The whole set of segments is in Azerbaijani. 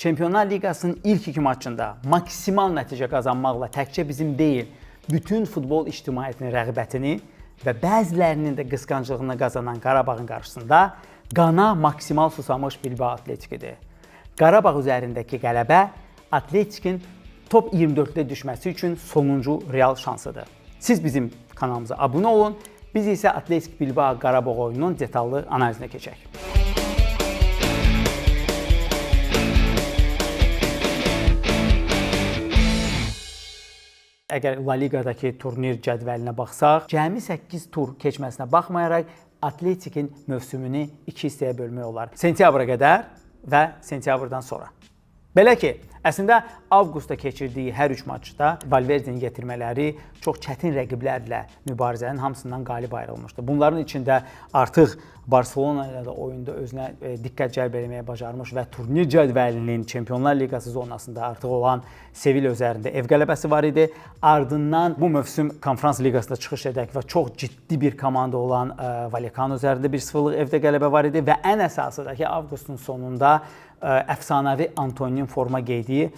Çempionlar Liqasının ilk iki maçında maksimal nəticə qazanmaqla təkcə bizim deyil, bütün futbol ictimaiyyətinin rəğbətini və bəzilərinin də qısqanclığını qazanan Qarabağın qarşısında qana maksimal susamış Bilbao Atletikidir. Qarabağ üzərindəki qələbə Atletikin top 24-də düşməsi üçün sonuncu real şansıdır. Siz bizim kanalımıza abunə olun, biz isə Atletik Bilbao Qarabağ oyununun detallı analizinə keçək. Əgər La Liqadakı turnir cədvəlinə baxsaq, cəmi 8 tur keçməsinə baxmayaraq Atletikin mövsümünü iki hissəyə bölmək olar. Sentyabra qədər və sentyabrdan sonra. Belə ki, əslində avqustda keçirdiyi hər üç maçda Valverde'nin yetirmələri çox çətin rəqiblərlə mübarizənin hamısından qalib ayrılmışdı. Bunların içində artıq Barcelona ilə də oyunda özünə diqqət cəlb etməyə bacarmış və turnir cədvəlinin Çempionlar Liqası zonasında artıq olan Sevilla üzərində ev qələbəsi var idi. Ardından bu mövsüm Konferans Liqasında çıxış edək və çox ciddi bir komanda olan Vallecano üzərində 1-0-lıq evdə qələbə var idi və ən əsası da ki, avqustun sonunda əfsanəvi Antonio'nun forma geydiyi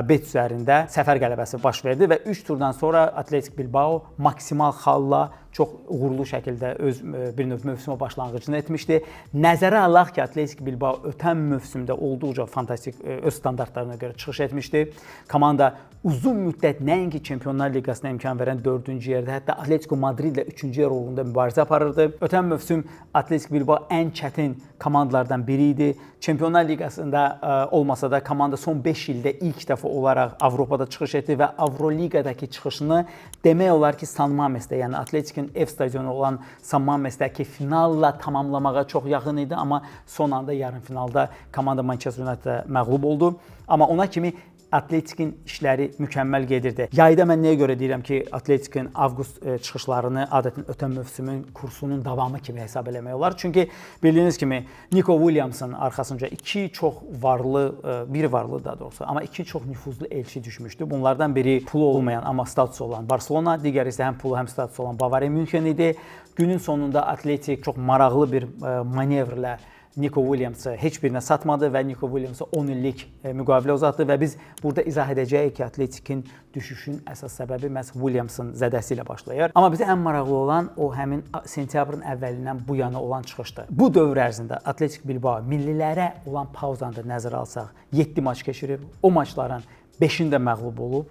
Bet üzərində səfər qələbəsi baş verdi və 3 turdan sonra Atletik Bilbao maksimal xalla çox uğurlu şəkildə öz bir növ mövsümə başlanğıcını etmişdi. Nəzərə alaq ki, Atletik Bilbao ötən mövsümdə olduqca fantastik öz standartlarına görə çıxış etmişdi. Komanda uzun müddət nəinki Çempionlar Liqasına imkan verən 4-cü yerdə, hətta Atletico Madrid ilə 3-cü yer uğrunda mübarizə aparırdı. Ötən mövsüm Atletik Bilbao ən çətin komandalardan biri idi. Çempionlar Liqasında olmasa da komanda son 5 ildə ilk dəfə olaraq Avropada çıxış etdi və Avroliqadakı çıxışını demək olar ki, San Mamesdə, yəni Atletikin ev stadionu olan San Mamesdəki finalla tamamlamağa çox yaxın idi, amma son anda yarım finalda komanda Manchester United məğlub oldu. Amma ona kimi Atletikin işləri mükəmməl gedirdi. Yayda mən nəyə görə deyirəm ki, Atletikin avqust çıxışlarını adətən ötən mövsümün kursunun davamı kimi hesab eləmək olar. Çünki bildiyiniz kimi Nico Williams'ın arxasınca iki çox varlı, biri varlı daha doğrusu, amma iki çox nüfuzlu elçi düşmüşdü. Bunlardan biri pulu olmayan, amma statusu olan Barcelona, digəri isə həm pulu, həm statusu olan Bavaria München idi. Günün sonunda Atletik çox maraqlı bir manevrlə Nico Williams'ı heç birinə satmadı və Nico Williams'a 10 illik müqavilə uzatdı və biz burada izah edəcəyik ki, Atletikin düşüşün əsas səbəbi məhz Williams'ın zədəsi ilə başlayır. Amma bizə ən maraqlı olan o həmin sentyabrın əvvəlindən bu yana olan çıxışdır. Bu dövr ərzində Atletik Bilbao millilərə olan pauzanı da nəzərə alsaq 7 maç keçirib, o maçların 5-ində məğlub olub,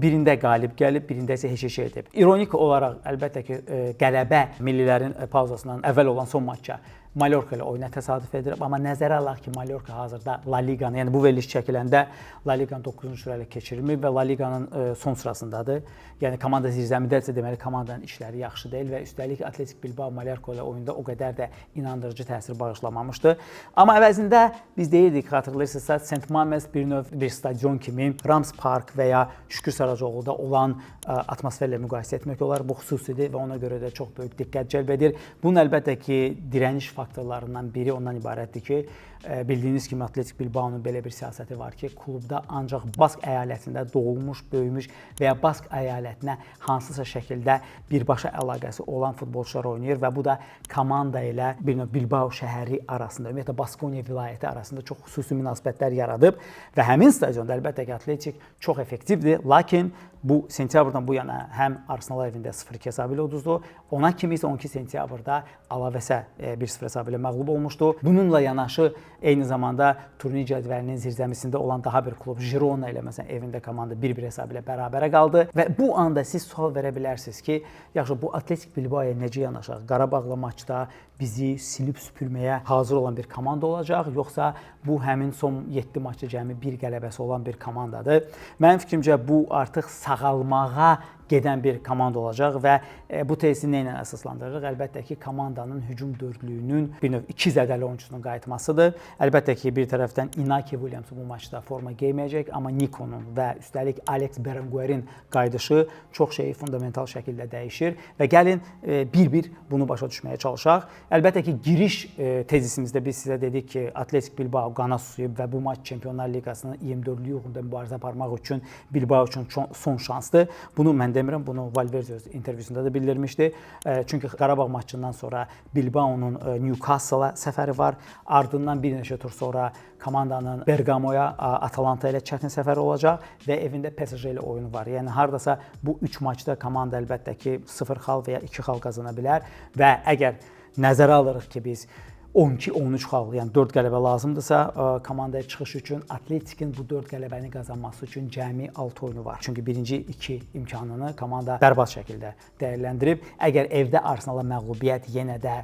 birində qalib gəlib, birində isə heç şey edib. İronik olaraq əlbəttə ki, qələbə millilərin pauzasından əvvəl olan son maçça Mallorca ilə oyuna təsadüf edir. Amma nəzərə alaq ki, Mallorca hazırda La Liqanı, yəni bu veriliş çəkiləndə La Liqanı 9-cu sırayla keçirilmir və La Liqanın son sırasındadır. Yəni komanda zirzəmidədirsə, deməli komandanın işləri yaxşı deyil və üstəlik Atletik Bilbao Mallorca ilə oyunda o qədər də inandırıcı təsir bağışlamamışdı. Amma əvəzində biz deyirdik, xatırlayırsınızsa, St. Mames bir növ bir stadion kimi Rams Park və ya Şükür Saracoğlu'da olan atmosferlə müqayisə etmək olar. Bu xüsusidir və ona görə də çox böyük diqqət cəlb edir. Bunun əlbəttə ki, dirəniş faktorlarından biri ondan ibarətdir ki, bildiyiniz kimi Atletik Bilbao'nun belə bir siyasəti var ki, klubda ancaq Bask əyalətində doğulmuş, böyümüş və ya Bask əyalətinə hansısa şəkildə birbaşa əlaqəsi olan futbolçular oynayır və bu da komanda ilə bir növ Bilbao şəhəri arasında, ümumiyyətlə Baskonia vilayəti arasında çox xüsusi münasibətlər yaradıb və həmin stadionda əlbəttə ki, Atletik çox effektivdir, lakin bu sentyabrdan bu yana həm Arsenal evində 0-2 hesabı ilə uduzdu, ona kimi isə 12 sentyabrda Alavesə 1-0 hesabı ilə məğlub olmuşdu. Bununla yanaşı eyni zamanda turnir cədvəlinin zirzəmisində olan daha bir klub Girona ilə məsələn evində komanda 1-1 hesabı ilə bərabərə qaldı və bu anda siz sual verə bilərsiniz ki, yaxşı bu Atletik Bilbao'ya necə yanaşaq? Qarabağla maçda bizi silib süpürməyə hazır olan bir komanda olacaq, yoxsa bu həmin son 7 maçda cəmi bir qələbəsi olan bir komandadır? Mənim fikrimcə bu artıq sağalmağa gedən bir komanda olacaq və bu tezi nə ilə əsaslandırırıq? Əlbəttə ki, komandanın hücum dördlüyünün bir növ iki zədəli oyuncusunun qayıtmasıdır. Əlbəttə ki, bir tərəfdən Inaki Williams bu maçda forma geyməyəcək, amma Nico'nun və üstəlik Alex Berenguer'in qayıdışı çox şeyi fundamental şəkildə dəyişir və gəlin bir-bir bunu başa düşməyə çalışaq. Əlbəttə ki, giriş tezisimizdə biz sizə dedik ki, Atletik Bilbao qana susuyub və bu maç Çempionlar Liqasının 24-lük uğrunda mübarizə aparmaq üçün Bilbao üçün son şansdır. Bunu mən demirəm, bunu Valverde öz intervyusunda da bildirmişdi. Çünki Qarabağ maçından sonra Bilbao'nun Newcastle-a səfəri var. Ardından bir neçə tur sonra komandanın Bergamoya, Atalanta ilə çətin səfər olacaq və evində PSG ilə oyunu var. Yəni hardasa bu 3 maçda komanda əlbəttə ki 0 xal və ya 2 xal qazana bilər və əgər nəzərə alırıq ki biz 12-13 xal, yəni 4 qələbə lazımdırsa, komandaya çıxış üçün Atletikin bu 4 qələbəni qazanması üçün cəmi 6 oyunu var. Çünki birinci 2 imkanını komanda bərbad şəkildə dəyərləndirib. Əgər evdə Arsenala məğlubiyyət yenə də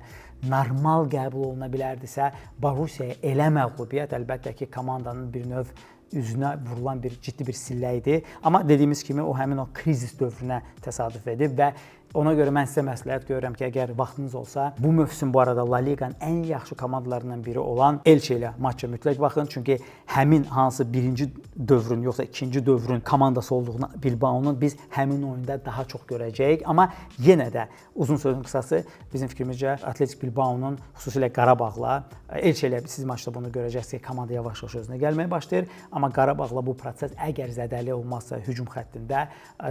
normal qəbul oluna bilərdisə, Borussiya elə məğlubiyyət əlbəttə ki komandanın bir növ üzünə vurulan bir ciddi bir sillə idi. Amma dediyimiz kimi o həmin o krizis dövrünə təsadüf edib və ona görə mən sizə məsləhət görürəm ki, əgər vaxtınız olsa, bu mövsüm bu arada La Liqanın ən yaxşı komandalarından biri olan Elche ilə maça mütləq baxın. Çünki həmin hansı birinci dövrün yoxsa ikinci dövrün komandası olduğunu Bilbao'nun biz həmin oyunda daha çox görəcəyik. Amma yenə də uzun sözün qısası bizim fikrimizcə Atletik Bilbao'nun xüsusilə Qarabağla, Elche ilə siz maçda bunu görəcəksiniz ki, komanda yavaş-yavaş özünə gəlməyə başlayır. Amma Qarabağla bu proses əgər zədəli olmazsa hücum xəttində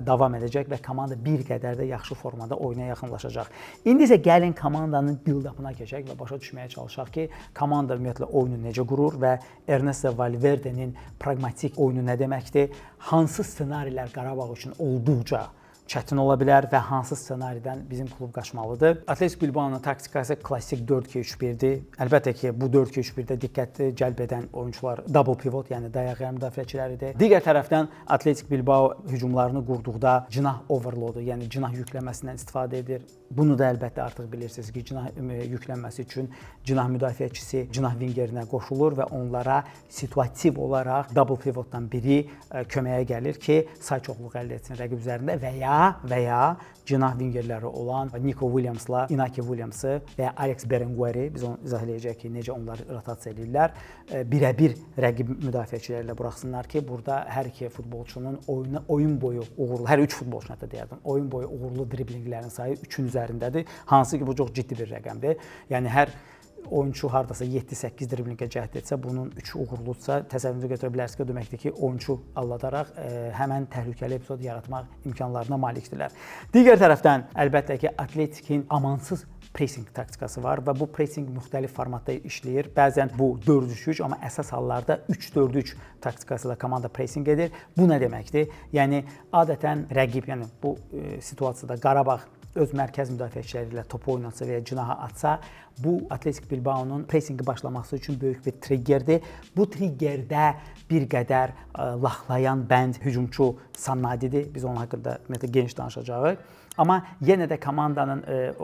davam edəcək və komanda bir qədər də yaxşı formada oyuna yaxınlaşacaq. İndi isə gəlin komandanın build-up'ına keçək və başa düşməyə çalışaq ki, komanda ümumiyyətlə oyunu necə qurur və Ernesto Valverde'nin pragmatik oyunu nə deməkdir? Hansı ssenarilər Qarabağ üçün olduqca çətin ola bilər və hansı ssenaridən bizim klub qaçmalıdır? Atletik Bilbao'nun taktikası klassik 4-2-3-1-dir. Əlbəttə ki, bu 4-2-3-1-də diqqəti cəlb edən oyunçular double pivot, yəni dayaq yarım müdafiəçiləridir. Digər tərəfdən Atletik Bilbao hücumlarını qurduqda cinah overloadu, yəni cinah yüklənməsindən istifadə edir. Bunu da əlbəttə artıq bilirsiniz ki, cinah yüklənməsi üçün cinah müdafiəçisi cinah vingerinə qoşulur və onlara situativ olaraq double pivotdan biri köməyə gəlir ki, say çoxluq əldə etsin rəqib üzərində və ya cinah vingerləri olan Nico Williams'la Inaki Williams'ı və ya Alex Berenguer'i, biz onu izah edəcəyik ki, necə onları rotasiya edirlər, birə-bir rəqib müdafiəçilərlə buraxsınlar ki, burada hər iki futbolçunun oyun boyu uğurlu, hər üç futbolçuna da deyərdim, oyun boyu uğurlu driblinglərin sayı 3-ün üzərindədir. Hansı ki, bu çox ciddi bir rəqəmdir. Yəni hər oyunçu hardasa 7-8 driblingə cəhd etsə, bunun 3 uğurludursa, təsəvvürünüzə götürə bilərsiniz ki, o deməkdir ki, oyunçu aldadaraq həmən təhlükəli epizod yaratmaq imkanlarına malikdirlər. Digər tərəfdən, əlbəttə ki, Atletikin amansız pressing taktikası var və bu pressing müxtəlif formatda işləyir. Bəzən bu 4-3-3, amma əsas hallarda 3-4-3 taktikası ilə komanda pressing edir. Bu nə deməkdir? Yəni, adətən rəqib, yəni bu situasiyada Qarabağ öz mərkəz müdafiəçiləri ilə topu oynatsa və ya cinaha atsa, bu Atletik Bilbao'nun pressingi başlaması üçün böyük bir triggerdir. Bu triggerdə bir qədər laxlayan bənd hücumçu Sannadidir. Biz onun haqqında geniş danışacağıq. Amma yenə də komandanın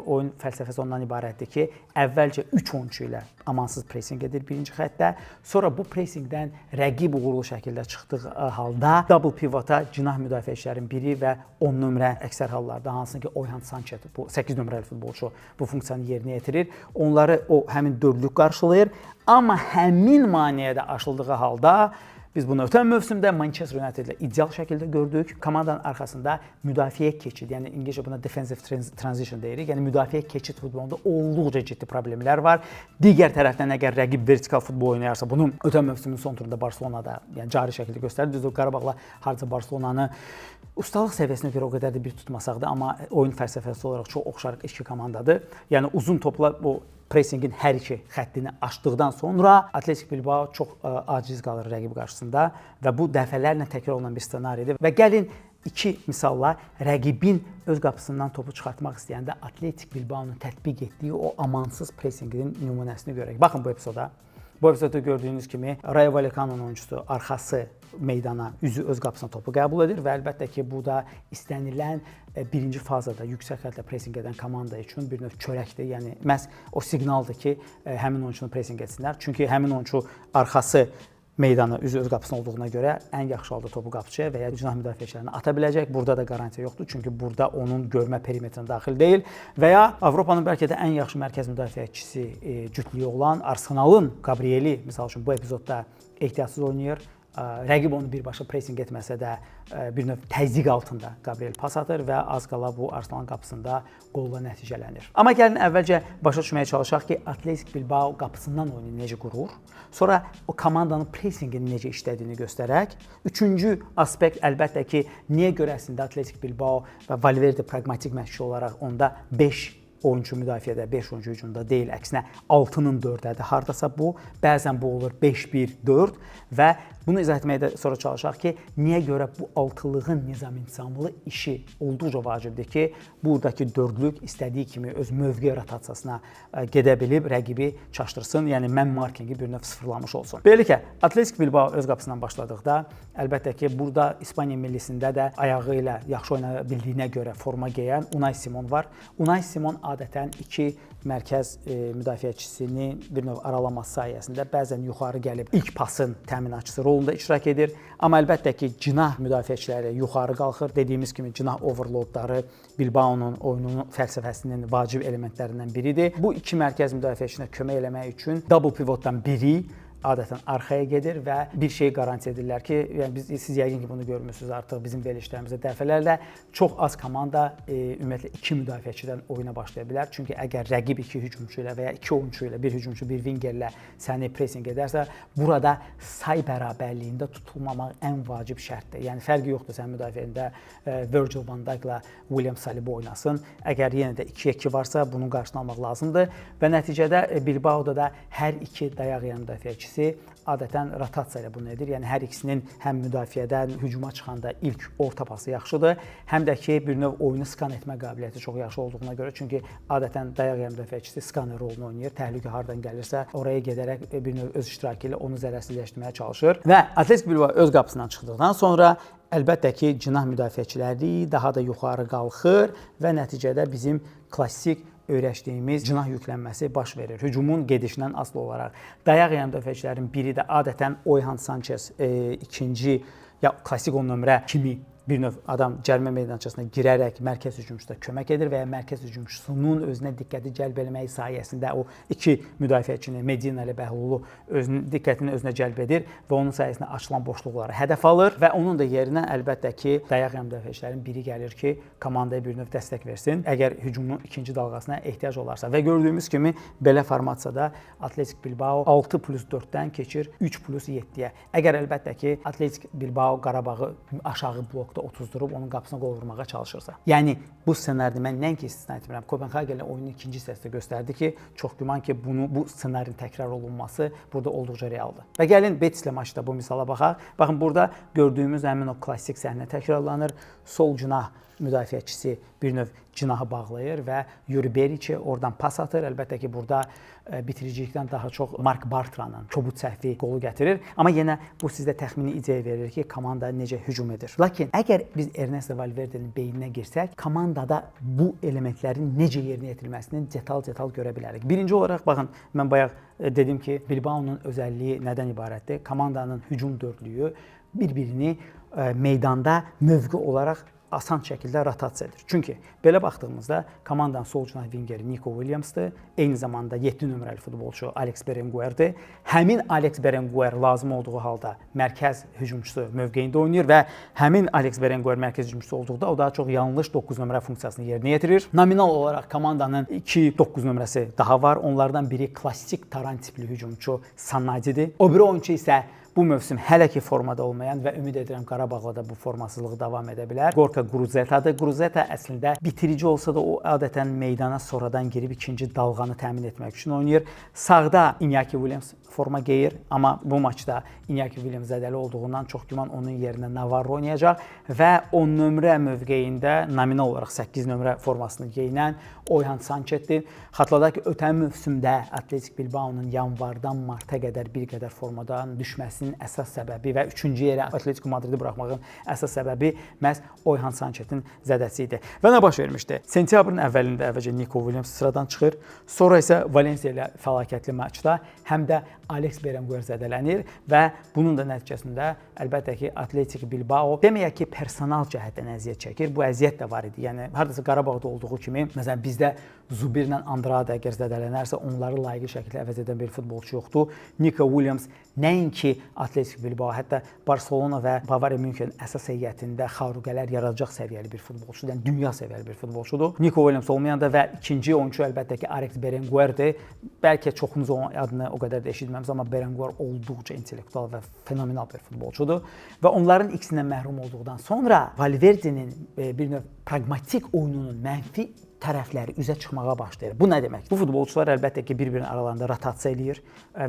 oyun fəlsəfəsi ondan ibarətdir ki, əvvəlcə 3 oyunçu ilə amansız pressing edir birinci xəttdə. Sonra bu pressingdən rəqib uğurlu şəkildə çıxdığı halda double pivota cinah müdafiəçilərin biri və 10 nömrə əksər hallarda, hansı ki Oyhan Sanchez, bu 8 nömrəli futbolçu bu funksiyanı yerinə yetirir. Onları o həmin dördlük qarşılayır. Amma həmin maneə də aşıldığı halda biz bunu ötən mövsümdə Manchester United ilə ideal şəkildə gördük. Komandanın arxasında müdafiə keçid, yəni İngiliscə buna defensive transition deyirik. Yəni müdafiə keçid futbolunda olduqca ciddi problemlər var. Digər tərəfdən əgər rəqib vertikal futbol oynayarsa, bunu ötən mövsümün son turunda Barcelonada, yəni cari şəkildə göstərdi. Düzdür, Qarabağla harca Barcelonanı ustalıq səviyyəsinə görə o qədər də bir tutmasaq da, amma oyun fəlsəfəsi olaraq çox oxşar iki komandadır. Yəni uzun topla bu pressingin hər iki xəttini açdıqdan sonra Atletik Bilbao çox aciz qalır rəqib qarşısında və bu dəfələrlə təkrar olunan bir ssenaridir. Və gəlin iki misalla rəqibin öz qapısından topu çıxartmaq istəyəndə Atletik Bilbao'nun tətbiq etdiyi o amansız pressingin nümunəsini görək. Baxın bu epizoda. Bu episodda gördüyünüz kimi Rayo Vallecano'nun oyuncusu arxası meydana, üzü öz qapısına topu qəbul edir və əlbəttə ki, bu da istənilən birinci fazada yüksək xəttlə pressing edən komanda üçün bir növ çörəkdir. Yəni məhz o siqnaldır ki, həmin oyunçunu pressing etsinlər. Çünki həmin oyunçu arxası meydana, üzü öz qapısına olduğuna görə ən yaxşı halda topu qapıçıya və ya cinah müdafiəçilərinə ata biləcək. Burada da qarantiya yoxdur, çünki burada onun görmə perimetrinə daxil deyil. Və ya Avropanın bəlkə də ən yaxşı mərkəz müdafiəçisi cütlüyü olan Arsenalın Gabrieli, misal üçün bu epizodda ehtiyatsız oynayır. rəqib onu birbaşa pressing etməsə də bir növ təzyiq altında Gabriel pas atır və az qala bu Arsenalın qapısında qolla nəticələnir. Amma gəlin əvvəlcə başa düşməyə çalışaq ki, Athletic Bilbao qapısından oyunu necə qurur, sonra o komandanın pressinginin necə işlədiyini göstərək. Üçüncü aspekt əlbəttə ki, niyə görə əslində Athletic Bilbao və Valverde praqmatik məşqçi olaraq onda 5 oyuncu müdafiədə, 5 oyuncu hücumda deyil, əksinə 6-nın 4-dədir. Hardasa bu, bəzən bu olur 5-1-4 və bunu izah etməyə də sonra çalışaq ki, niyə görə bu altılığın nizam-intizamlı işi olduqca vacibdir ki, buradakı dördlük istədiyi kimi öz mövqe rotasiyasına gedə bilib, rəqibi çaşdırsın, yəni man markingi bir növ sıfırlamış olsun. Beləliklə, Athletic Bilbao öz qapısından başladıqda, əlbəttə ki, burada İspaniya millisində də ayağı ilə yaxşı oynaya bildiyinə görə forma geyən Unai Simon var. Unai Simon adətən iki mərkəz müdafiəçisini bir növ aralaması sayəsində bəzən yuxarı gəlib ilk pasın təminatçısı rolunda iştirak edir. Amma əlbəttə ki, cinah müdafiəçiləri yuxarı qalxır. Dediyimiz kimi cinah overloadları Bilbao'nun oyununun fəlsəfəsinin vacib elementlərindən biridir. Bu iki mərkəz müdafiəçisinə kömək eləmək üçün double pivotdan biri adətən arxaya gedir və bir şey qaranti edirlər ki, yəni siz yəqin ki, bunu görmüsünüz artıq bizim verilişlərimizdə dəfələrlə çox az komanda ümumiyyətlə 2 müdafiəçidən oyuna başlaya bilər. Çünki əgər rəqib 2 hücumçu ilə və ya 2 oyunçu ilə, bir hücumçu, bir wingerlə səni pressing edərsə, burada say bərabərliyində tutulmamaq ən vacib şərtdir. Yəni fərqi yoxdur sən müdafiəndə Virgil van Dijk'la William Saliba oynasın. Əgər yenə də 2-2 varsa, bunun qarşısını almaq lazımdır və nəticədə Bilbao'da da hər iki dayaq yan müdafiəçisi adətən rotasiya ilə bunu edir. Yəni hər ikisinin həm müdafiədən hücuma çıxanda ilk orta pası yaxşıdır, həm də ki bir növ oyunu skan etmə qabiliyyəti çox yaxşı olduğuna görə, çünki adətən dayaq yan müdafiəçisi skaner rolunu oynayır. Təhlükə hardan gəlirsə, oraya gedərək bir növ öz iştirakı ilə onu zərərsizləşdirməyə çalışır. Və Athletic Bilbao öz qapısından çıxdıqdan sonra əlbəttə ki, cinah müdafiəçiləri daha da yuxarı qalxır və nəticədə bizim klassik öyrəşdiyimiz cinah yüklənməsi baş verir. Hücumun gedişindən asılı olaraq. Dayaq yan müdafiəçilərin biri də adətən Oyhan Sanchez ikinci ya klassik 10 nömrə kimi bir növ adam cərimə meydançasına girərək mərkəz hücumçuda kömək edir və ya mərkəz hücumçusunun özünə diqqəti cəlb etməyi sayəsində o iki müdafiəçini Medina ilə Bəhlulu özünün diqqətini özünə cəlb edir və onun sayəsində açılan boşluqları hədəf alır və onun da yerinə əlbəttə ki, dayaq yan müdafiəçilərin biri gəlir ki, komandaya bir növ dəstək versin, əgər hücumun ikinci dalğasına ehtiyac olarsa. Və gördüyümüz kimi belə formasiyada Athletic Bilbao 6+4-dən keçir 3+7-yə. Əgər əlbəttə ki, Athletic Bilbao Qarabağı aşağı blok otuzdurub onun qapısına qol vurmağa çalışırsa. Yəni bu ssenaride mən nəinki istisna etmirəm. Kopenhagenlə oyunun ikinci hissəsində göstərdi ki, çox güman ki, bu ssenarinin təkrar olunması burada olduqca realdır. Və gəlin Betislə maçda bu misala baxaq. Baxın, burada gördüyümüz həmin o klassik səhnə təkrarlanır. Sol cinah müdafiəçisi bir növ cinahı bağlayır və Yuri Beriçi oradan pas atır. Əlbəttə ki, burada bitiricilikdən daha çox Mark Bartranın kobud səhvi qolu gətirir. Amma yenə bu sizdə təxmini ideya verir ki, komanda necə hücum edir. Lakin əgər biz Ernesto Valverde'nin beyninə girsək, komandada bu elementlərin necə yerinə yetirilməsini detal görə bilərik. Birinci olaraq, baxın, mən bayaq dedim ki, Bilbao'nun özəlliyi nədən ibarətdir? Komandanın hücum dördlüyü bir-birini meydanda mövqe olaraq asan şəkildə rotasiya edir. Çünki belə baxdığımızda komandanın sol cinah wingeri Nico Williams'dır. Eyni zamanda 7 nömrəli futbolçu Alex Berenguer'dir. Həmin Alex Berenguer lazım olduğu halda mərkəz hücumçusu mövqeyində oynayır və həmin Alex Berenguer mərkəz hücumçusu olduqda o daha çox yanlış 9 nömrə funksiyasını yerinə yetirir. Nominal olaraq komandanın 2-9 nömrəsi daha var. Onlardan biri klassik taran tipli hücumçu Sanadidir. O biri oyunçu isə bu mövsüm hələ ki formada olmayan və ümid edirəm Qarabağla da bu formasızlığı davam edə bilər. Gorka Gruzeta'dır. Gruzeta əslində bitirici olsa da o adətən meydana sonradan girib ikinci dalğanı təmin etmək üçün oynayır. Sağda Iñaki Williams forma geyir, amma bu maçda Iñaki Williams zədəli olduğundan çox güman onun yerinə Navarro oynayacaq və 10 nömrə mövqeyində nominal olaraq 8 nömrə formasını geyinən Oyhan Sanchez'dir. Xatırladaq ki, ötən mövsümdə Athletic Bilbao'nun yanvardan marta qədər bir qədər formadan düşməsinin əsas səbəbi və 3-cü yerə Atletico Madridi buraxmağın əsas səbəbi məhz Oyhan Sanchez'in zədəsi idi. Və nə baş vermişdi? Sentyabrın əvvəlində əvvəlcə Nico Williams sıradan çıxır, sonra isə Valencia ilə fəlakətli maçda həm də Alex Berenguer zədələnir və bunun da nəticəsində əlbəttə ki, Athletic Bilbao deməyək ki, personal cəhətdən əziyyət çəkir. Bu əziyyət də var idi. Yəni hardasa Qarabağda olduğu kimi, məsələn bizdə Zubirlə Andrade əgər zədələnərsə, onları layiqli şəkildə əvəz edən bir futbolçu yoxdur. Nico Williams nəinki Atletico Bilbao, hətta Barcelona və Bavariya München əsas heyətində xarüqələr yaradacaq səviyyəli bir futbolçudur, yəni dünya səviyyəli bir futbolçudur. Nico Williams olmayanda və ikinci oyunçu əlbəttə ki Alex Berenguerdir. Bəlkə çoxunuz onun adını o qədər də eşitməmisiniz, amma Berenguer olduqca intellektual və fenomenal bir futbolçudur və onların ikisindən məhrum olduqdan sonra Valverde'nin bir növ praqmatik oyununun mənfi tərəfləri üzə çıxmağa başlayır. Bu nə demək? Bu futbolçular əlbəttə ki bir-birinin aralarında rotasiya eləyir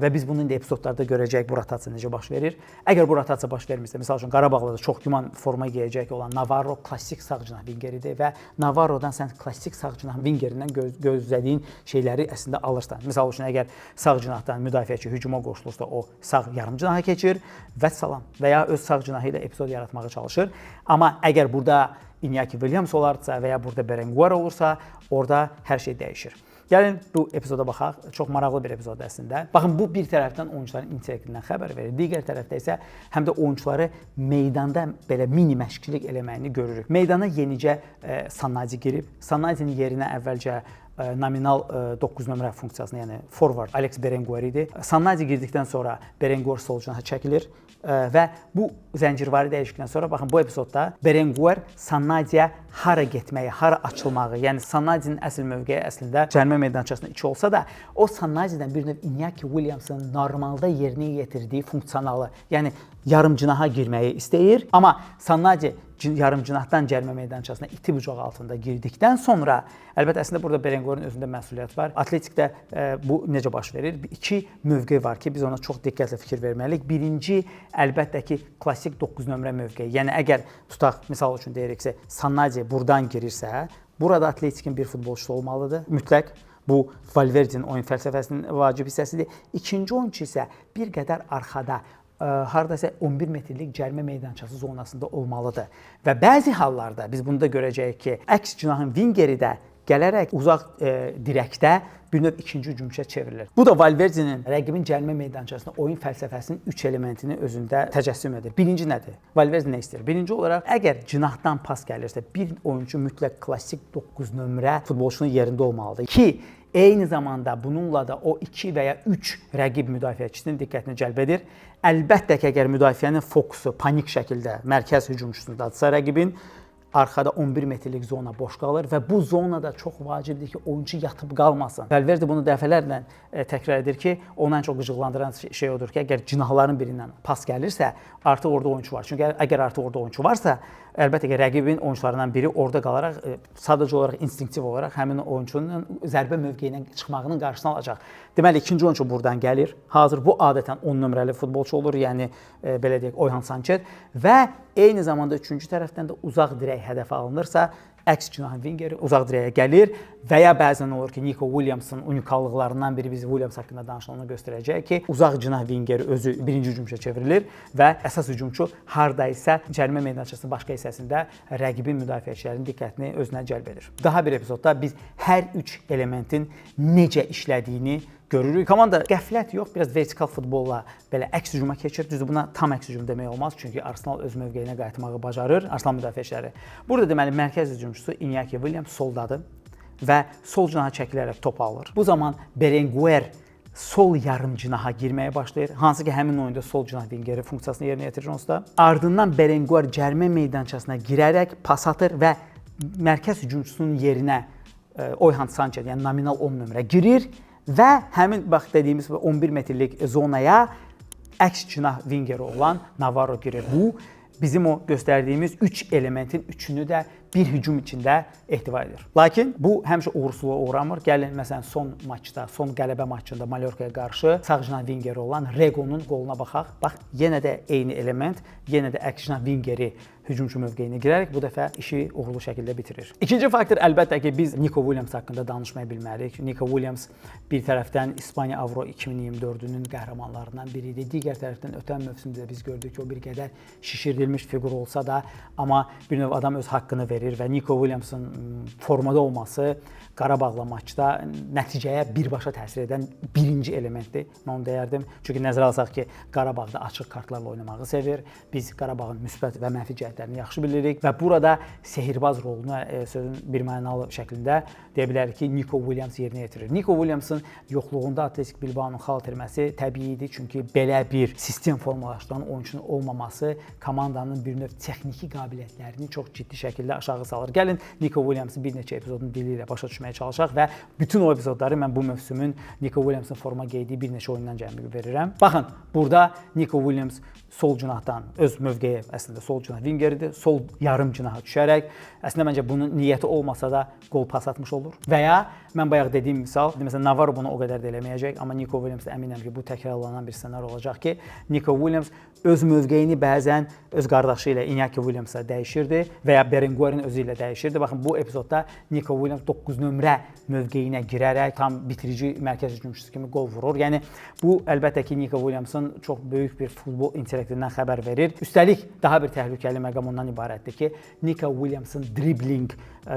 və biz bunu indi epizodlarda görəcəyik bu rotasiya necə baş verir. Əgər bu rotasiya baş vermirsə, məsəl üçün Qarabağda da çox güman forma geyəcək olan Navarro klassik sağ cinah vingeridir və Navarrodan sən klassik sağ cinah vingerindən gözlədiyin şeyləri əslində alırsan. Məsəl üçün əgər sağ cinahdan müdafiəçi hücuma qoşulursa, o sağ yarım cinaha keçir və salam və ya öz sağ cinahı ilə epizod yaratmağa çalışır. Amma əgər burada Iñaki Williams olarsa və ya burada Berenguer olursa, orada hər şey dəyişir. Gəlin bu epizoda baxaq. Çox maraqlı bir epizod əslində. Baxın, bu bir tərəfdən oyunçuların intellektindən xəbər verir. Digər tərəfdə isə həm də oyunçuları meydanda belə mini məşqçilik eləməyini görürük. Meydana yenicə Sanadi girib. Sanadinin yerinə əvvəlcə nominal 9 nömrə funksiyasını, yəni forward Alex Berenguer idi. Sanadi girdikdən sonra Berenguer sol cinaha çəkilir və bu zəncirvari dəyişiklikdən sonra baxın bu epizodda Berenguer Sanadiyə hara getməyi, hara açılmağı, yəni Sanadinin əsl mövqeyi əslində cərimə meydançasında 2 olsa da, o Sanadidən bir növ Iñaki Williamsın normalda yerinə yetirdiyi funksionalı, yəni yarımcınaha girməyi istəyir. Amma Sanadi yarımcınahdan cərimə meydançasına iti bucağı altında girdikdən sonra, əlbəttə əslində burada Berenguerin özündə məsuliyyət var. Atletikdə bu necə baş verir? 2 mövqe var ki, biz ona çox diqqətlə fikir verməliyik. Birinci, əlbəttə ki, klassik 9 nömrə mövqeyi. Yəni əgər tutaq, misal üçün deyiriksə, Sanadi buradan girirsə, burada Atletikin bir futbolçusu olmalıdır. Mütləq. Bu Valverde'nin oyun fəlsəfəsinin vacib hissəsidir. İkinci oyunçu isə bir qədər arxada, haradasa 11 metrlik cərimə meydançası zonasında olmalıdır. Və bəzi hallarda biz bunu da görəcəyik ki, əks cinahın vingeri də gələrək uzaq dirəkdə bir növ ikinci hücumçuya çevrilir. Bu da Valverde'nin rəqibin cərimə meydançasında oyun fəlsəfəsinin 3 elementini özündə təcəssüm edir. Birinci nədir? Valverde nə istəyir? Birinci olaraq, əgər cinahdan pas gəlirsə, bir oyunçu mütləq klassik 9 nömrə futbolçunun yerində olmalıdır ki, eyni zamanda bununla da o 2 və ya 3 rəqib müdafiəçisinin diqqətini cəlb edir. Əlbəttə ki, əgər müdafiənin fokusu panik şəkildə mərkəz hücumçusundadırsa rəqibin, arxada 11 metrlik zona boş qalır və bu zonada çox vacibdir ki, oyuncu yatıb qalmasın. Valverde bunu dəfələrlə təkrar edir ki, onu ən çox qıcıqlandıran şey odur ki, əgər cinahların birindən pas gəlirsə, artıq orada oyunçu var. Çünki əgər artıq orada oyunçu varsa, əlbəttə ki, rəqibin oyunçularından biri orada qalaraq, sadəcə olaraq, instinktiv olaraq həmin oyunçunun zərbə mövqeyinə çıxmağının qarşısını alacaq. Deməli, ikinci oyunçu buradan gəlir. Hazır bu adətən 10 nömrəli futbolçu olur, yəni belə deyək, Oyhan Sanchez və eyni zamanda üçüncü tərəfdən də uzaq dirək hədəfə alınırsa, əks cinahın vingeri uzaq dirəyə gəlir və ya bəzən olur ki, Nico Williamsın unikallıqlarından biri biz Williams haqqında danışılanı göstərəcək ki, uzaq cinah vingeri özü birinci hücumçuya çevrilir və əsas hücumçu hardaysa cərimə meydançasının başqa hissəsində rəqibin müdafiəçilərinin diqqətini özünə cəlb edir. Daha bir epizodda biz hər 3 elementin necə işlədiyini görürük. Komanda qəflət yox, biraz vertikal futbolla belə əks hücuma keçir. Düzdür, buna tam əks hücum demək olmaz, çünki Arsenal öz mövqeyinə qayıtmağı bacarır, Arsenal müdafiəçiləri. Burada deməli mərkəz hücumçusu Iñaki Williams soldadır və sol cinaha çəkilərək top alır. Bu zaman Berenguer sol yarım cinaha girməyə başlayır. Hansı ki, həmin oyunda sol cinah vingeri funksiyasını yerinə yetirir onsuz da. Ardından Berenguer cərimə meydançasına girərək pas atır və mərkəz hücumçusunun yerinə Oyhan Sanchez, yəni nominal 10 nömrə girir və həmin bax dediyimiz 11 metrlik zonaya əks cinah vingeri olan Navarro girir. Bu bizim o göstərdiyimiz 3 elementin üçünü də bir hücum içində ehtiva edir. Lakin bu həmişə uğursuzluğa uğramır. Gəlin məsələn son maçda, son qələbə maçında Mallorcaya qarşı sağ cinah vingeri olan Rego'nun qoluna baxaq. Bax, yenə də eyni element, yenə də əks cinah vingeri hücumçu mövqeyinə girərək bu dəfə işi uğurlu şəkildə bitirir. İkinci faktor əlbəttə ki, biz Nico Williams haqqında danışmaya bilməliyik. Nico Williams bir tərəfdən İspaniya Avro 2024-ünün qəhrəmanlarından biri idi. Digər tərəfdən ötən mövsümdə biz gördük ki, o bir qədər şişirdilmiş fiqur olsa da, amma bir növ adam öz haqqını verir. verir və Nico Williamsın formada olması Qarabağla maçda nəticəyə birbaşa təsir edən birinci elementdir. Mən onu deyərdim. Çünki nəzərə alsaq ki, Qarabağda açıq kartlarla oynamağı sevir. Biz Qarabağın müsbət və mənfi cəhətlərini yaxşı bilirik və burada sehirbaz rolunu sözün birmənalı şəklində deyə bilərik ki, Nico Williams yerinə yetirir. Nico Williamsın yoxluğunda Atletik Bilbao'nun xal itirməsi təbii idi. Çünki belə bir sistem formalaşdıran oyunçunun olmaması komandanın bir növ texniki qabiliyyətlərini çox ciddi şəkildə aşağı salır. Gəlin Nico Williamsın bir neçə epizodun dili ilə başa düşməyə çalışaq və bütün o epizodları mən bu mövsümün Nico Williamsın forma geydiyi bir neçə oyundan cəmi verirəm. Baxın, burada Nico Williams sol cinahdan öz mövqeyi əslində sol cinah wingeridir. Sol yarım cinaha düşərək əslində məncə bunun niyyəti olmasa da qol pas atmış olur. Və ya mən bayaq dediyim misal, məsələn Navarro bunu o qədər də eləməyəcək, amma Nico Williams əminəm ki, bu təkrarlanan bir ssenari olacaq ki, Nico Williams öz mövqeyini bəzən öz qardaşı ilə Iñaki Williamsa dəyişirdi və ya Berenguer'in özü ilə dəyişirdi. Baxın, bu epizodda Nico Williams 9 nömrə mövqeyinə girərək tam bitirici mərkəz hücumçusu kimi qol vurur. Yəni bu əlbəttə ki, Nico Williamsın çox böyük bir futbol intellektindən xəbər verir. Üstəlik daha bir təhlükəli məqam ondan ibarətdir ki, Nico Williamsın dribling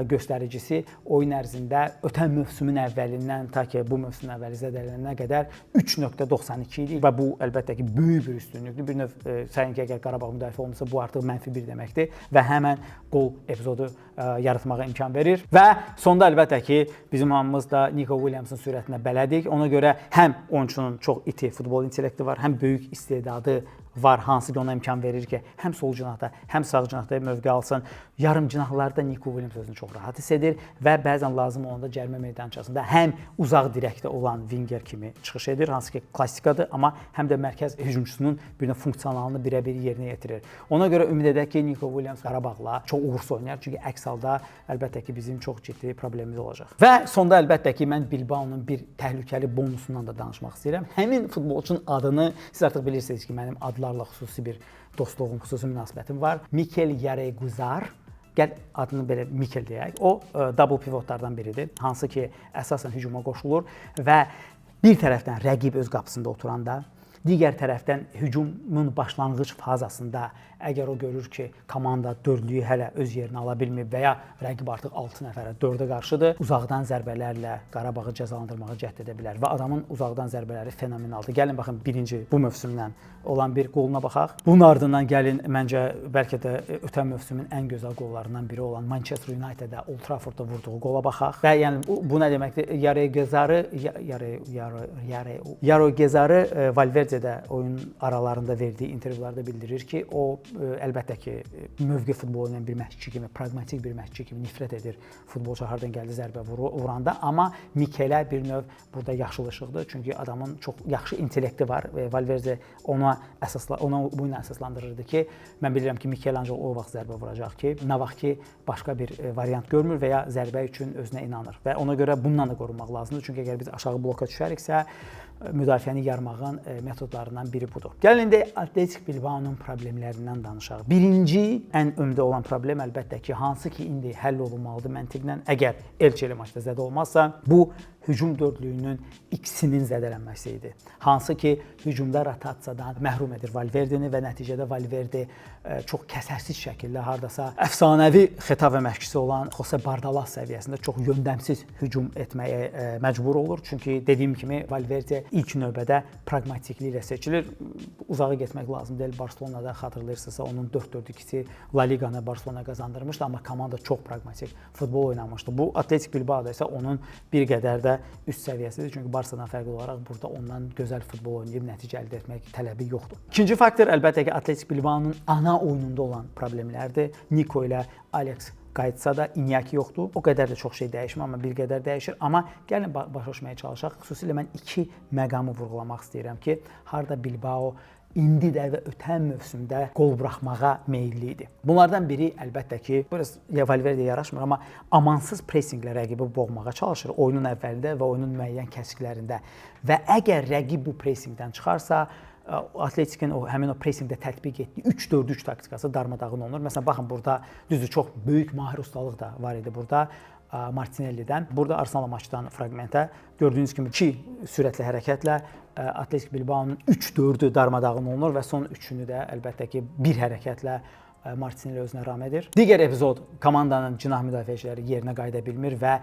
göstəricisi oyun ərzində ötən mövsümün əvvəlindən ta ki bu mövsümün əvvəli zədələnənə qədər 3.92 idi və bu əlbəttə ki böyük bir üstünlükdür. Bir növ sayın ki, əgər Qarabağ müdafiə olunsa bu artıq -1 deməkdir və həmən qol epizodu yaratmağa imkan verir. Və sonda əlbəttə ki bizim hamımız da Nico Williamsın sürətinə bələdik. Ona görə həm oyunçunun çox iti futbol intellekti var, həm böyük istedadı var, hansı ki ona imkan verir ki, həm sol cinahda, həm sağ cinahda mövqe alsın. Yarım cinahlarda Nico Williams özünü çox rahat hiss edir və bəzən lazım olanda cərimə meydançasında həm uzaq dirəkdə olan winger kimi çıxış edir, hansı ki klassikadır, amma həm də mərkəz hücumçusunun bir növ funksionalını birə-bir yerinə yetirir. Ona görə ümid edək ki, Nico Williams Qarabağla çox uğursuz oynayar, çünki əks halda əlbəttə ki bizim çox ciddi problemimiz olacaq. Və sonda əlbəttə ki mən Bilbao'nun bir təhlükəli bonusundan da danışmaq istəyirəm. Həmin futbolçunun adını siz artıq bilirsiniz ki, mənim adlarla xüsusi bir dostluğum, xüsusi münasibətim var. Mikel Yareguzar. Gəl adını belə Mikel deyək. O double pivotlardan biridir, hansı ki əsasən hücuma qoşulur və bir tərəfdən rəqib öz qapısında oturanda, digər tərəfdən hücumun başlanğıc fazasında əgər o görür ki, komanda dördlüyü hələ öz yerini ala bilməyib və ya rəqib artıq 6 nəfərə 4-ə qarşıdır, uzaqdan zərbələrlə Qarabağı cəzalandırmağa cəhd edə bilər və adamın uzaqdan zərbələri fenomenaldır. Gəlin baxın birinci bu mövsümdən olan bir qoluna baxaq. Bunun ardından gəlin məncə bəlkə də ötən mövsümün ən gözəl qollarından biri olan Manchester United-də Old Traffordda vurduğu qola baxaq. Və yəni bu nə deməkdir? Yareguzarı Valverde'də oyun aralarında verdiyi intervyularda bildirir ki, o əlbəttə ki mövqe futbolu oynayan bir məşqçi kimi, praqmatik bir məşqçi kimi nifrət edir futbolçu hardan gəldi zərbə vuranda, amma Mikelə bir növ burada yaşılışıqdır. Çünki adamın çox yaxşı intellekti var və Valverde ona bu ilə əsaslandırırdı ki, mən bilirəm ki, Mikel ancaq o vaxt zərbə vuracaq ki, nə vaxt ki başqa bir variant görmür və ya zərbə üçün özünə inanır və ona görə bundan da qorunmaq lazımdır. Çünki əgər biz aşağı bloka düşəriksə, müdafiəni yarmağın metodlarından biri budur. Gəlin indi Atletik Bilbao'nun problemlərindən danışaq. Birinci, ən ömdə olan problem əlbəttə ki, hansı ki indi həll olunmalıdır məntiqlə, əgər Elche ilə maçda zədə olmazsa, bu hücum dördlüyünün ikisinin zədələnməsi idi. Hansı ki, hücumda rotasiyadan məhrum edir Valverdeni və nəticədə Valverde çox kəsərsiz şəkildə hardasa əfsanəvi Xetave məşqçisi olan Jose Bardalas səviyyəsində çox yöndəmsiz hücum etməyə məcbur olur. Çünki dediyim kimi Valverde ilk növbədə praqmatikliklə seçilir. Uzağa getmək lazım deyil. Barcelona'da xatırlayırsınızsa onun 4-4-2-si La Liqanı Barcelona qazandırmışdı, amma komanda çox praqmatik futbol oynamışdı. Bu Atletik Bilbao'da isə onun bir qədər də üst səviyyəsidir. Çünki Barsadan fərqli olaraq burada ondan gözəl futbol oynayıb nəticə əldə etmək tələbi yoxdur. İkinci faktor əlbəttə ki, Atletik Bilbao'nun ana oyununda olan problemlərdir. Nico ilə Alex qayıtsa da Iñaki yoxdur. O qədər də çox şey dəyişmir, amma bir qədər dəyişir. Amma gəlin başa düşməyə çalışaq. Xüsusilə mən iki məqamı vurğulamaq istəyirəm ki, harda Bilbao indi də və ötən mövsümdə qol buraxmağa meyilli idi. Bunlardan biri əlbəttə ki, biraz Valverde yaraşmır, amma amansız pressinqlə rəqibi boğmağa çalışır oyunun əvvəlində və oyunun müəyyən kəsiklərində. Və əgər rəqib bu pressinqdən çıxarsa, Atletikin həmin o pressinqdə tətbiq etdiyi 3-4-3 taktikası darmadağın olunur. Məsələn, baxın burada düzdür, çox böyük mahir ustalıq da var idi burada Martinelli'dən. Burada Arsenal maçdan fraqmentə gördüyünüz kimi 2 sürətli hərəkətlə Atletik Bilbao'nun 3-4-ü darmadağın olunur və son üçünü də əlbəttə ki bir hərəkətlə Martinelli özünə ram edir. Digər epizod komandanın cinah müdafiəçiləri yerinə qayıda bilmir və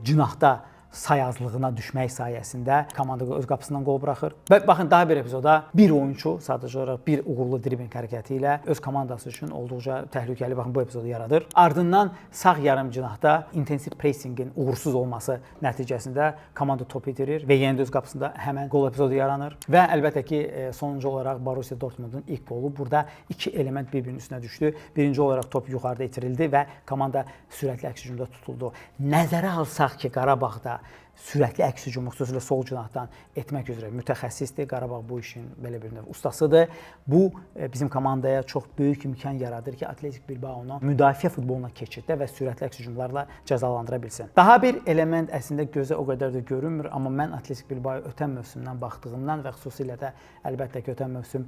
cinahda sayazlığına düşmək sayəsində komanda öz qapısından qol buraxır. Və baxın, daha bir epizoda bir oyunçu sadəcə olaraq bir uğurlu dribling hərəkəti ilə öz komandası üçün olduqca təhlükəli baxın bu epizodu yaradır. Ardından sağ yarım cinahda intensiv pressingin uğursuz olması nəticəsində komanda top itirir və yenə də öz qapısında həmən qol epizodu yaranır. Və əlbəttə ki, sonuncu olaraq Borussia Dortmundun ilk qolu. Burada iki element bir-birinin üstünə düşdü. Birinci olaraq top yuxarıda itirildi və komanda sürətli əks hücumda tutuldu. Nəzərə alsaq ki, Qarabağda sürətli əks hücumu xüsusilə sol cinahdan etmək üzrə mütəxəssisdir. Qarabağ bu işin belə bir növ ustasıdır. Bu bizim komandaya çox böyük imkan yaradır ki, Atletik Bilbaonu müdafiə futboluna keçiddə və sürətli əks hücumlarla cəzalandıra bilsin. Daha bir element əslində gözə o qədər də görünmür, amma mən Atletik Bilbao'ya ötən mövsümdən baxdığımdan və xüsusilə də əlbəttə ki, ötən mövsüm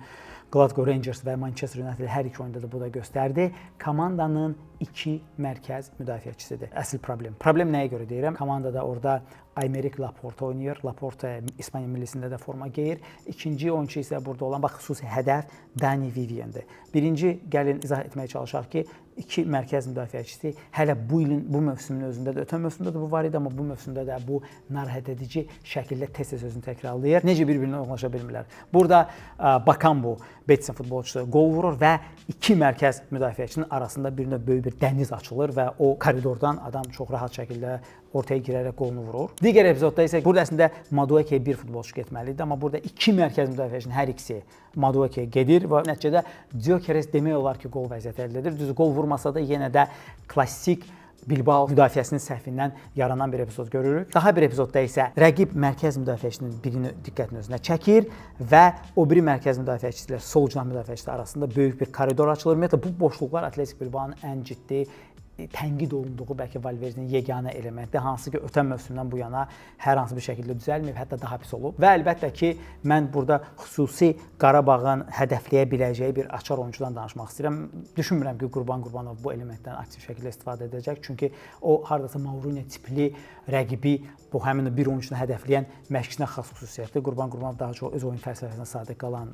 Glasgow Rangers və Manchester United hər iki oyunda da bu da göstərdi. Komandanın iki mərkəz müdafiəçisidir. Əsl problem. Problem nəyə görə deyirəm? Komandada orada Aymeric Laporte oynayır. Laporte İspaniya millisində də forma geyir. İkinci oyunçu isə burada olan, bax, xüsusi hədəf Dani Vivien'dir. Birinci, gəlin izah etməyə çalışaq ki, iki mərkəz müdafiəçisi hələ bu ilin, bu mövsümün özündə də, ötən mövsümdə də bu var idi, amma bu mövsümdə də bu narahat edici şəkildə tez-tez özünü təkrarlayır. Necə bir-birinə uyğunlaşa bilmirlər. Burada Bakambu, Betis'in futbolçusu qol vurur və iki mərkəz müdafiəçinin arasında bir növ böyük bir dəniz açılır və o koridordan adam çox rahat şəkildə ortaya girərək qolunu vurur. Digər epizodda isə burada əslində Madueke'yə bir futbolçu getməli idi, amma burada iki mərkəz müdafiəçinin hər ikisi Madueke'yə gedir və nəticədə Gyökeres demək olar ki, qol vəziyyəti əldə edir. Düzdür, qol vurmasa da yenə də klassik Bilbao müdafiəsinin səhvindən yaranan bir epizod görürük. Daha bir epizodda isə rəqib mərkəz müdafiəçisinin birini diqqətini özünə çəkir və o biri mərkəz müdafiəçilər, sol cinah müdafiəçilər arasında böyük bir koridor açılır. Ümumiyyətlə bu boşluqlar Atletik Bilbao'nun ən ciddi tənqid olunduğu bəlkə Valverde'nin yeganə elementi, hansı ki, ötən mövsümdən bu yana hər hansı bir şəkildə düzəlməyib, hətta daha pis olub. Və əlbəttə ki, mən burada xüsusi Qarabağın hədəfləyə biləcəyi bir açar oyuncudan danışmaq istəyirəm. Düşünmürəm ki, Qurban Qurbanov bu elementdən aktiv şəkildə istifadə edəcək. Çünki o, haradasa Mourinho tipli rəqibi, bu həmin bir oyuncunu hədəfləyən məşqçisinə xas xüsusiyyətdir. Qurban Qurbanov daha çox öz oyun fəlsəfəsinə sadiq qalan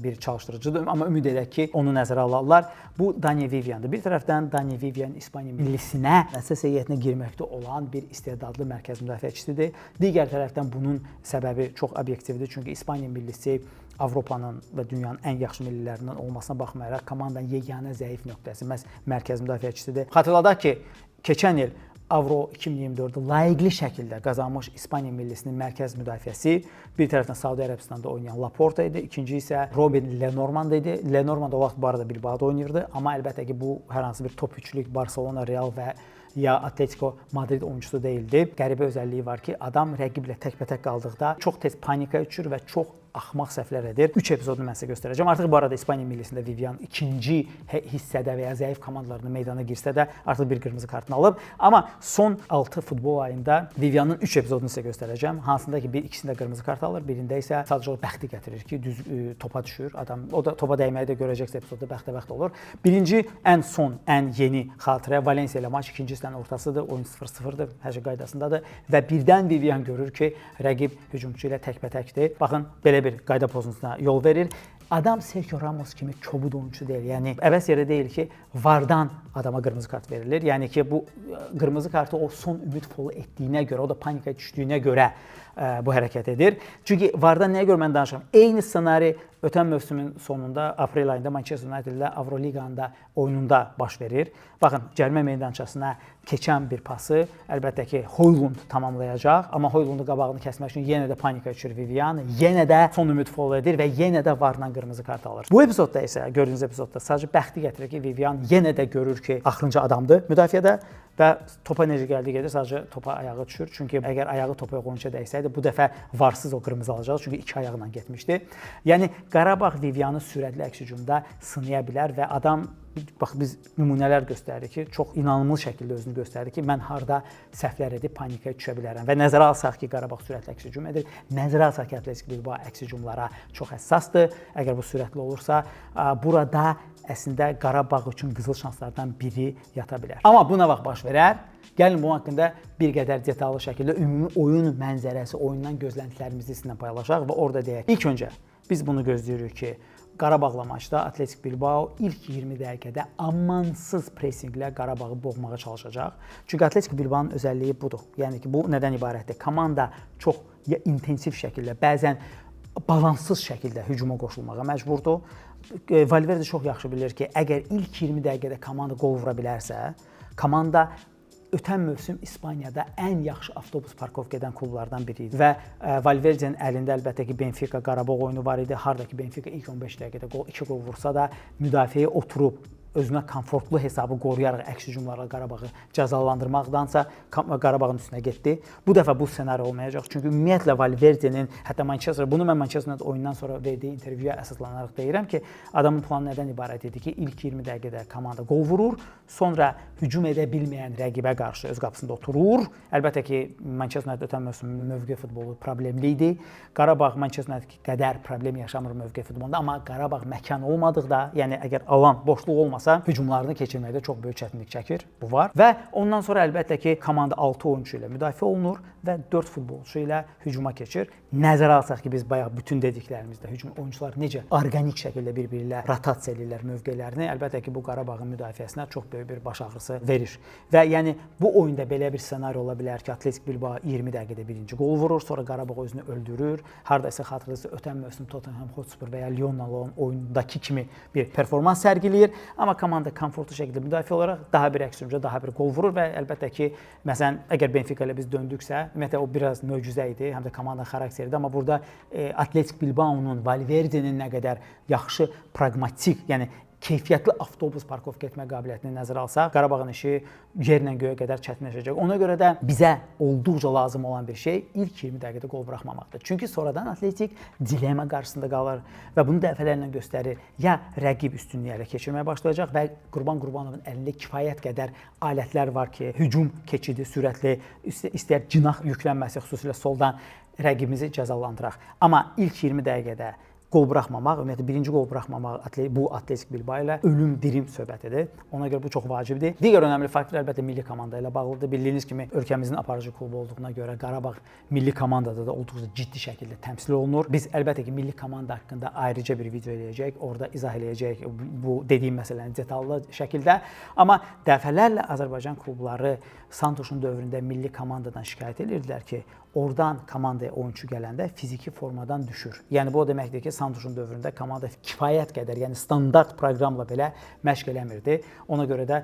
bir çalışdırıcıdır. Amma ümid edək ki, onu nəzərə alarlar. Bu Dani Vivien'dir. Bir tərəfdən Dani Vivien İspaniya millisinə, əsas heyətinə girməkdə olan bir istedadlı mərkəz müdafiəçisidir. Digər tərəfdən bunun səbəbi çox obyektivdir. Çünki İspaniya millisi Avropanın və dünyanın ən yaxşı millilərindən olmasına baxmayaraq komandanın yeganə zəif nöqtəsi məhz mərkəz müdafiəçisidir. Xatırladaq ki, keçən il Avro 2024-də layiqli şəkildə qazanmış İspaniya millisinin mərkəz müdafiəsi bir tərəfdən Saudi Ərəbistanda oynayan Laporte idi, ikinci isə Robin Lenormand idi. Lenormand o vaxt bu arada Bilbao'da oynayırdı, amma əlbəttə ki, bu hər hansı bir top üçlük Barcelona, Real və ya Atletico Madrid oyuncusu deyildi. Qəribə özəlliyi var ki, adam rəqiblə təkbətək qaldıqda çox tez panikaya düşür və çox axmaq səhvlər edir. 3 epizodunu mən sizə göstərəcəm. Artıq bu arada İspaniya millisində Vivian ikinci hissədə və ya zəif komandalarında meydana girsə də artıq bir qırmızı kartını alıb. Amma son 6 futbol ayında Vivian'ın 3 epizodunu sizə göstərəcəm. Hansında ki, ikisində qırmızı kart alır, birində isə sadəcə o bəxti gətirir ki, düz topa düşür. Adam o da topa dəyməyi də görəcəksə epizodda bəxtə-bəxt olur. Birinci ən son, ən yeni xatirə Valencia ilə maç, ikincisinin ortasıdır. Oyun 0-0-dır, hər şey qaydasındadır və birdən Vivian görür ki, rəqib hücumçu ilə təkbətəkdir. Baxın, belə bir qayda pozuntusuna yol verir. Adam Sergio Ramos kimi kobud oyuncu deyil. Yəni əbəs yerə deyil ki, VAR-dan adama qırmızı kart verilir. Yəni ki, bu qırmızı kartı o son ümid folu etdiyinə görə, o da panikaya düşdüyünə görə bu hərəkət edir. Çünki VAR-dan nəyə görə mən danışıram? Eyni ssenari ötən mövsümün sonunda, aprel ayında Manchester United ilə Avroliqanın oyununda baş verir. Baxın, cərimə meydançasına keçən bir pası əlbəttə ki, Højlund tamamlayacaq. Amma Højlundun qabağını kəsmək üçün yenə də panika düşür Vivian. Yenə də son ümid folu edir və yenə də VAR-dan qırmızı kart alır. Bu epizodda isə, gördüyünüz epizodda sadəcə bəxti gətirir ki, Vivian yenə də görür ki, axırıncı adamdır müdafiədə və topa necə gəldi gedir, sadəcə topa ayağı düşür. Çünki əgər ayağı topa oyuncuya dəysəydi, bu dəfə varsız o qırmızı alacaq. Çünki iki ayağıyla getmişdi. Yəni Qarabağ Vivian'ı sürətli əks hücumda sınaya bilər və adam, bax, biz nümunələr göstəririk ki, çox inanılmaz şəkildə özünü göstərir ki, mən harda səhvlər edib panikaya düşə bilərəm. Və nəzərə alsaq ki, Qarabağ sürətli əks hücum edir. Nəzərə alsaq ki, Atletik Bilbao əks hücumlara çox həssasdır. Əgər bu sürətli olursa, burada əslində Qarabağ üçün qızıl şanslardan biri yata bilər. Amma bu nə vaxt baş verər? Gəlin bunun haqqında bir qədər detallı şəkildə ümumi oyun mənzərəsi, oyundan gözləntilərimizi sizinlə paylaşaq və orada deyək. İlk öncə biz bunu gözləyirik ki, Qarabağla maçda Atletik Bilbao ilk 20 dəqiqədə amansız pressinqlə Qarabağı boğmağa çalışacaq. Çünki Atletik Bilbao'nun özəlliyi budur. Yəni ki, bu nədən ibarətdir? Komanda çox intensiv şəkildə, bəzən balanssız şəkildə hücuma qoşulmağa məcburdur. Valverde çox yaxşı bilir ki, əgər ilk 20 dəqiqədə komanda qol vura bilərsə, komanda ötən mövsüm İspaniyada ən yaxşı avtobus parkovka edən klublardan biri idi və Valverde'nin əlində əlbəttə ki, Benfica Qarabağ oyunu var idi. Harda ki, Benfica ilk 15 dəqiqədə 2 qol vursa da müdafiəyə oturub özünə komfortlu hesabı qoruyaraq əks hücumlarla Qarabağı cəzalandırmaqdansa Qarabağın üstünə getdi. Bu dəfə bu ssenari olmayacaq. Çünki ümumiyyətlə Valverde'nin, hətta bunu mən Manchester oyundan sonra verdiyi intervyuya əsaslanaraq deyirəm ki, adamın planı nədən ibarət idi ki, ilk 20 dəqiqədə komanda qol vurur, sonra hücum edə bilməyən rəqibə qarşı öz qapısında oturur. Əlbəttə ki, Manchester ötən mövsüm mövqe futbolu problemli idi. Qarabağ Manchester qədər problem yaşamır mövqe futbolunda, amma Qarabağ məkan olmadıqda, yəni əgər alan boşluq olmasa hücumlarını keçirməkdə çox böyük çətinlik çəkir. Bu var. Və ondan sonra əlbəttə ki, komanda 6 oyunçu ilə müdafiə olunur və 4 futbolçu ilə hücuma keçir. Nəzərə alsaq ki, biz bayaq bütün dediklərimizdə hücum oyunçular necə orqanik şəkildə bir-biri ilə rotasiya edirlər mövqelərini, əlbəttə ki, bu Qarabağın müdafiəsinə çox böyük bir baş ağrısı verir. Və yəni bu oyunda belə bir ssenari ola bilər ki, Atletik Bilbao 20 dəqiqədə birinci qol vurur, sonra Qarabağ özünü öldürür. Hardasa xatırlayırsa ötən mövsüm Tottenham Hotspur və ya Lyonla olan oyundakı kimi bir performans sərgiləyir. Amma komanda komfortlu şəkildə müdafiə olaraq daha bir əks hücumda daha bir qol vurur və əlbəttə ki, məsələn, əgər Benfica ilə biz döndüksə, ümumiyyətlə o biraz möcüzə idi, həm də komandanın xarakteridir, amma burada Atletik Bilbao'nun, Valverde'nin nə qədər yaxşı, praqmatik, yəni keyfiyyətli avtobus parkovka etmə qabiliyyətini nəzərə alsaq, Qarabağın işi yerlə göyə qədər çətinləşəcək. Ona görə də bizə olduqca lazım olan bir şey ilk 20 dəqiqədə qol buraxmamaqdır. Çünki sonradan Atletik dilemma qarşısında qalır və bunu dəfələrlə göstərir. Ya rəqib üstünlüyü ələ keçirməyə başlayacaq və Qurban Qurbanovun əlində kifayət qədər alətlər var ki, hücum keçidi, sürətli, istər cinah yüklənməsi, xüsusilə soldan rəqibimizi cəzalandıraq. Amma ilk 20 dəqiqədə qol buraxmamaq, ümumiyyətlə birinci qol buraxmamaq bu Atletik Bilbao ilə ölüm dirim söhbətidir. Ona görə bu çox vacibdir. Digər önəmli faktor əlbəttə milli komanda ilə bağlıdır. Bildiyiniz kimi ölkəmizin aparıcı klubu olduğuna görə Qarabağ milli komandada da olduqca ciddi şəkildə təmsil olunur. Biz əlbəttə ki, milli komanda haqqında ayrıca bir video eləyəcək, orada izah eləyəcək bu dediyim məsələni detallı şəkildə. Amma dəfələrlə Azərbaycan klubları Santuşun dövründə milli komandadan şikayət edirdilər ki, oradan komandaya oyunçu gələndə fiziki formadan düşür. Yəni bu o deməkdir ki, Santuşun dövründə komanda kifayət qədər, yəni standart proqramla belə məşq eləmirdi. Ona görə də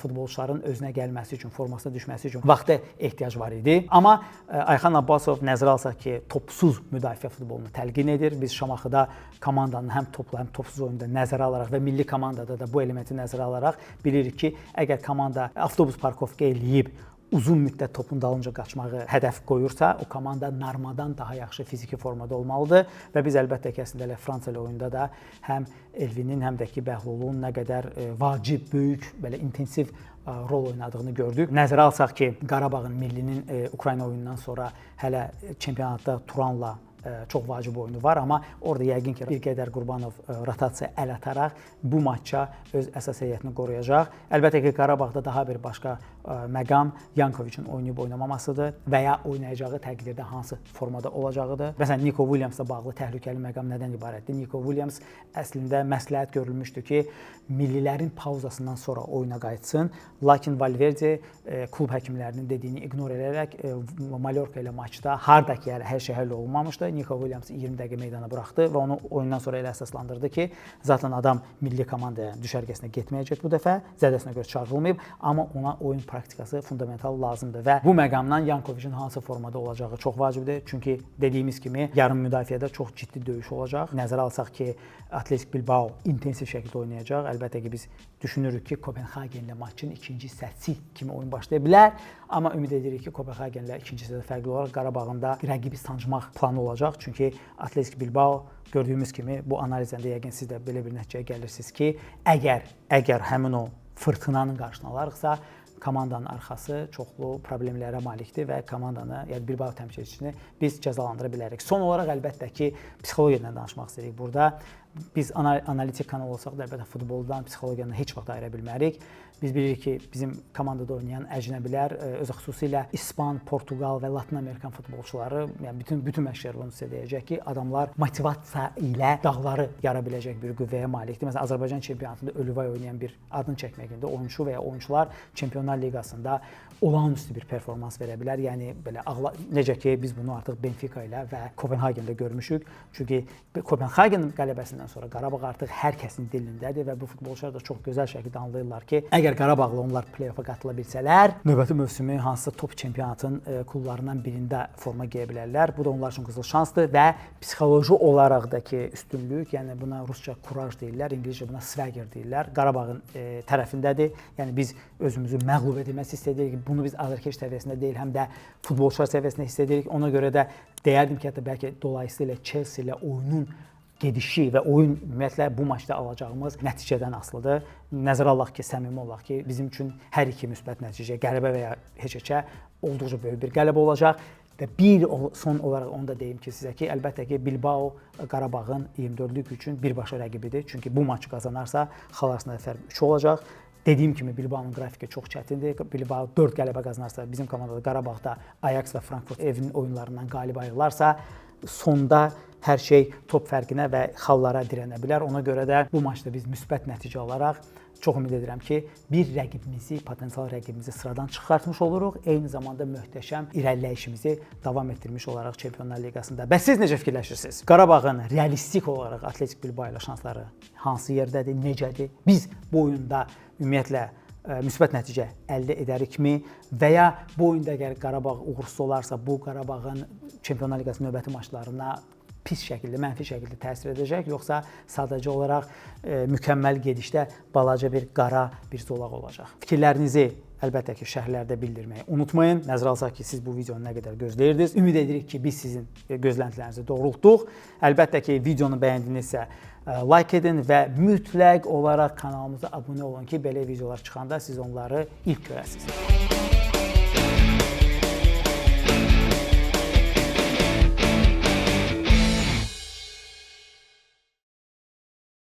futbolçuların özünə gəlməsi üçün, formasına düşməsi üçün vaxta ehtiyac var idi. Amma Ayxan Abbasov nəzərə alsaq ki, topsuz müdafiə futbolunu təlqin edir. Biz Şamaxıda komandanın həm toplu, həm topsuz oyunda nəzərə alaraq və milli komandada da bu elementi nəzərə alaraq bilirik ki, əgər komanda avtobus parkovka eləyib uzun müddət topun dalınca qaçmağı hədəf qoyursa, o komanda normadan daha yaxşı fiziki formada olmalıdır və biz əlbəttə ki, əslində Fransa ilə oyunda da həm Elvinin, həm də ki, Bəhlulun nə qədər vacib, böyük, belə intensiv rol oynadığını gördük. Nəzərə alsaq ki, Qarabağın millinin Ukrayna oyunundan sonra hələ çempionatda Turanla çox vacib oyunu var, amma orada yəqin ki, bir qədər Qurbanov rotasiya əl ataraq bu maçça öz əsas heyətini qoruyacaq. Əlbəttə ki, Qarabağda daha bir başqa məqam Yankoviçin oynayıb oynamamasıdır və ya oynayacağı təqdirdə hansı formada olacağıdır. Məsələn, Nico Williamsla bağlı təhlükəli məqam nədən ibarətdir? Nico Williams əslində məsləhət görülmüşdü ki, millilərin pauzasından sonra oyuna qayıtsın, lakin Valverde klub həkimlərinin dediyini ignor edərək Mallorca ilə maçda harda ki, hər şey həll olmamışdı. Nico Williams 20 dəqiqə meydana buraxdı və onu oyundan sonra elə əsaslandırdı ki, zaten adam milli komandaya düşərgəsinə getməyəcək bu dəfə, zədəsinə görə çağırılmayıb, amma ona oyun praktikası fundamental lazımdır və bu məqamdan Yankoviçin hansı formada olacağı çox vacibdir. Çünki dediyimiz kimi yarım müdafiədə çox ciddi döyüş olacaq. Nəzərə alsaq ki, Atletik Bilbao intensiv şəkildə oynayacaq. Əlbəttə ki, biz düşünürük ki, Kopenhagenlə maçın ikinci hissəsi kimi oyun başlaya bilər, amma ümid edirik ki, Kopenhagenlə ikinci hissədə fərqli olaraq Qarabağında rəqibi sancmaq planı olacaq. Çünki Atletik Bilbao gördüyümüz kimi bu analizdən də yəqin siz də belə bir nəticəyə gəlirsiniz ki, əgər həmin o fırtınanın qarşısını alarıqsa, komandanın arxası çoxlu problemlərə malikdir və komandanı, yəni Bilbao təmsilçisini biz cəzalandıra bilərik. Son olaraq əlbəttə ki, psixologiyadan danışmaq istəyirik burada. Biz analitik kanal olsaq da əlbəttə futboldan, psixologiyadan heç vaxt ayıra bilmərik. Biz bilirik ki, bizim komandada oynayan əcnəbilər, özü xüsusilə İspan, Portuqal və Latin Amerikan futbolçuları, yəni bütün məşqçilər bunu sizə deyəcək ki, adamlar motivasiya ilə dağları yara biləcək bir qüvvəyə malikdir. Məsələn, Azərbaycan çempionatında ölüvay oynayan bir adını çəkmək indi oyunçu və ya oyunçular Çempionlar Liqasında olağanüstü bir performans verə bilər. Yəni belə necə ki, biz bunu artıq Benfica ilə və Kopenhagendə görmüşük. Çünki Kopenhagen qələbəsindən sonra Qarabağ artıq hər kəsin dilindədir və bu futbolçular da çox gözəl şəkildə anlayırlar ki, əgər Qarabağla onlar play-offa qatıla bilsələr, növbəti mövsümü hansısa top çempionatın klublarından birində forma geyə bilərlər. Bu da onlar üçün qızıl şansdır və psixoloji olaraq da ki, üstünlük, yəni buna rusca kuraj deyirlər, ingiliscə buna swagger deyirlər. Qarabağın tərəfindədir. Yəni biz özümüzü məğlub edilməsi hiss edirik. Bunu biz azarkeş səviyyəsində deyil, həm də futbolçular səviyyəsində hiss edirik. Ona görə də deyərdim ki, hətta bəlkə dolayısıyla Chelsea ilə oyunun gedişi və oyun ümumiyyətlə bu maçda alacağımız nəticədən asılıdır. Nəzərə alaq ki, səmimi olaq ki, bizim üçün hər iki müsbət nəticə, qələbə və ya heç-heçə olduqca böyük bir qələbə olacaq. Və bir son olaraq onu da deyim ki, sizə ki, əlbəttə ki, Bilbao Qarabağın 24-lük üçün birbaşa rəqibidir. Çünki bu maçı qazanarsa, xal arasında fərq 3 olacaq. Dediyim kimi Bilbao'nun qrafiki çox çətindir. Bilbao 4 qələbə qazanarsa, bizim komandada Qarabağda Ajax və Frankfurt evinin oyunlarından qalib ayrılarsa, sonda hər şey top fərqinə və xallara dirənə bilər. Ona görə də bu maçda biz müsbət nəticə alaraq çox ümid edirəm ki, bir rəqibimizi, potensial rəqibimizi sıradan çıxartmış oluruq. Eyni zamanda möhtəşəm irəliləyişimizi davam etdirmiş olaraq Çempionlar Liqasında. Bəs siz necə fikirləşirsiniz? Qarabağın realistik olaraq Atletik Bilbao ilə şansları hansı yerdədir, necədir? Biz bu oyunda ümumiyyətlə müsbət nəticə əldə edərikmi və ya bu oyunda əgər Qarabağ uğursuz olarsa, bu Qarabağın Çempionlar Liqası növbəti maçlarına pis şəkildə, mənfi şəkildə təsir edəcək, yoxsa sadəcə olaraq mükəmməl gedişdə balaca bir qara bir zolaq olacaq. Fikirlərinizi əlbəttə ki, şərhlərdə bildirməyi unutmayın. Nəzərə alsaq ki, siz bu videonu nə qədər gözləyirdiniz. Ümid edirik ki, biz sizin gözləntilərinizi doğrultduq. Əlbəttə ki, videonu bəyəndinizsə like edin və mütləq olaraq kanalımıza abunə olun ki, belə videolar çıxanda siz onları ilk görəsiniz.